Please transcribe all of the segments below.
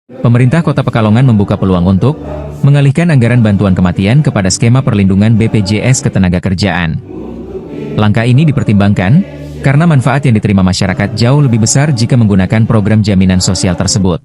Pemerintah Kota Pekalongan membuka peluang untuk mengalihkan anggaran bantuan kematian kepada skema perlindungan BPJS Ketenagakerjaan. Langkah ini dipertimbangkan karena manfaat yang diterima masyarakat jauh lebih besar jika menggunakan program jaminan sosial tersebut.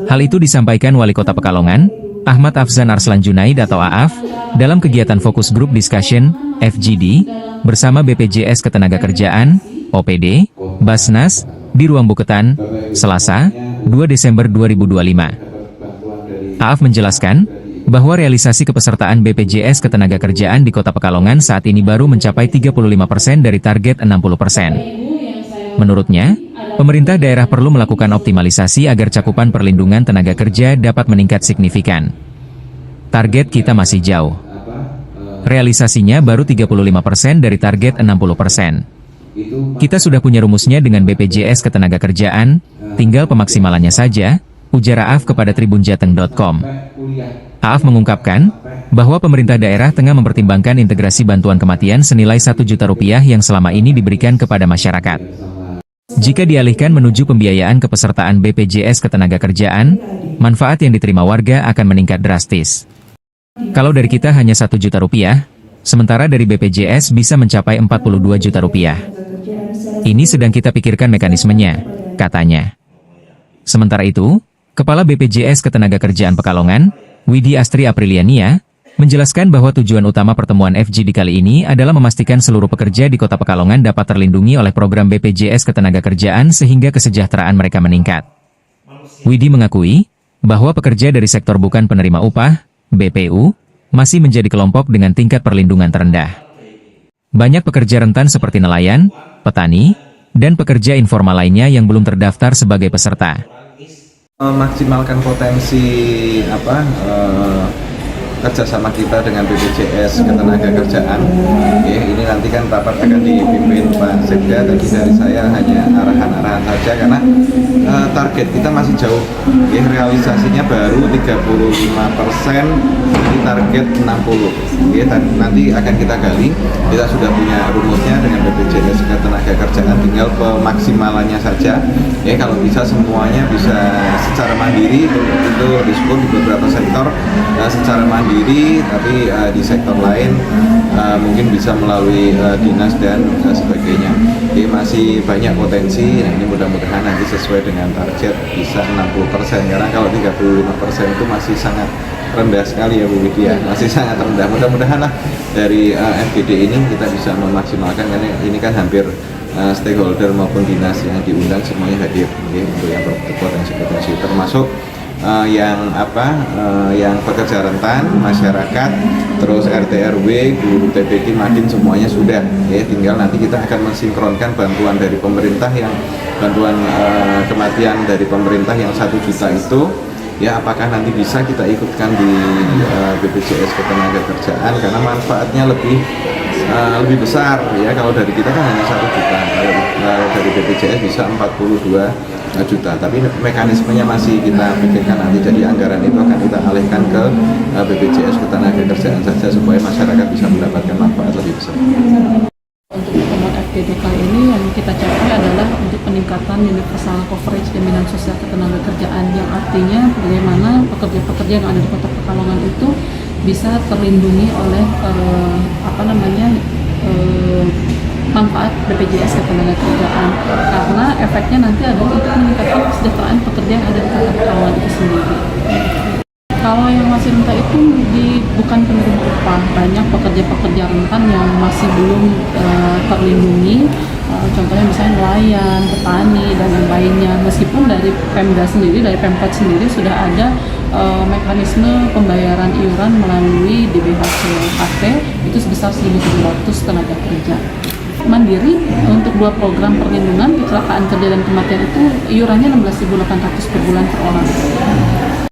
Hal itu disampaikan Wali Kota Pekalongan, Ahmad Afzan Arslan Junaid atau AAF, dalam kegiatan Focus Group Discussion, FGD, bersama BPJS Ketenagakerjaan, OPD, Basnas, di Ruang Buketan, Selasa, 2 Desember 2025. AAF menjelaskan bahwa realisasi kepesertaan BPJS Ketenagakerjaan di Kota Pekalongan saat ini baru mencapai 35% dari target 60%. Menurutnya, pemerintah daerah perlu melakukan optimalisasi agar cakupan perlindungan tenaga kerja dapat meningkat signifikan. Target kita masih jauh. Realisasinya baru 35% dari target 60%. Kita sudah punya rumusnya dengan BPJS Ketenagakerjaan, tinggal pemaksimalannya saja, ujar AAF kepada tribunjateng.com. AAF mengungkapkan bahwa pemerintah daerah tengah mempertimbangkan integrasi bantuan kematian senilai Rp1 juta yang selama ini diberikan kepada masyarakat. Jika dialihkan menuju pembiayaan kepesertaan BPJS Ketenagakerjaan, manfaat yang diterima warga akan meningkat drastis. Kalau dari kita hanya Rp1 juta, sementara dari BPJS bisa mencapai Rp42 juta. Ini sedang kita pikirkan mekanismenya, katanya. Sementara itu, Kepala BPJS Ketenagakerjaan Pekalongan, Widi Astri Apriliania, menjelaskan bahwa tujuan utama pertemuan FGD kali ini adalah memastikan seluruh pekerja di Kota Pekalongan dapat terlindungi oleh program BPJS Ketenagakerjaan sehingga kesejahteraan mereka meningkat. Widi mengakui bahwa pekerja dari sektor bukan penerima upah, BPU, masih menjadi kelompok dengan tingkat perlindungan terendah. Banyak pekerja rentan seperti nelayan, petani, dan pekerja informal lainnya yang belum terdaftar sebagai peserta. Maksimalkan potensi kerjasama kita dengan BPJS Ketenagakerjaan. Ini nanti kan rapat akan dipimpin Pak Sekda, tadi dari saya hanya arahan-arahan saja karena target kita masih jauh. Realisasinya baru 35%, ini target 60%. Dan nanti akan kita gali, kita sudah punya rumusnya dengan BPJS Ketenagakerjaan, tinggal pemaksimalannya saja. Kalau bisa semuanya bisa secara mandiri, itu diskusi di beberapa sektor secara mandiri, tapi di sektor lain mungkin bisa melalui dinas dan sebagainya. Jadi masih banyak potensi. Ini mudah-mudahan nanti sesuai dengan target bisa 60%, karena kalau 35% itu masih sangat rendah sekali ya Bu Widya, masih sangat rendah. Mudah-mudahan lah dari FGD ini kita bisa memaksimalkan, karena ini kan hampir stakeholder maupun dinas yang diundang semuanya hadir untuk yang berpotensi termasuk yang pekerja rentan, masyarakat, terus RT RW, guru TPD, Madin, semuanya sudah. Tinggal nanti kita akan mensinkronkan bantuan dari pemerintah, yang bantuan kematian dari pemerintah yang 1 juta itu, apakah nanti bisa kita ikutkan di BPJS Ketenagakerjaan, karena manfaatnya lebih besar kalau dari kita kan hanya 1 juta, kalau dari BPJS bisa 42 juta, tapi mekanismenya masih kita pikirkan nanti. Jadi anggaran itu akan kita alihkan ke BPJS Ketenagakerjaan saja supaya masyarakat bisa mendapatkan manfaat lebih besar. Untuk pertemuan FGD kali ini yang kita capai adalah untuk peningkatan universal coverage jaminan sosial ketenagakerjaan, yang artinya bagaimana pekerja-pekerja yang ada di Kota Pekalongan itu bisa terlindungi oleh manfaat BPJS Ketenagakerjaan, karena efeknya nanti adalah untuk meningkatkan kesejahteraan pekerja yang ada di Kota Pekalongan itu sendiri. Kalau yang masih rentan itu bukan penerima upah, banyak pekerja-pekerja rentan yang masih belum terlindungi. Contohnya misalnya nelayan, petani, dan yang lainnya. Meskipun dari Pemda sendiri, dari Pemkot sendiri sudah ada mekanisme pembayaran iuran melalui DBHC-HT itu sebesar 1.700 tenaga kerja. Mandiri untuk 2 program perlindungan kecelakaan kerja dan kematian itu iurannya 16.800 per bulan per orang.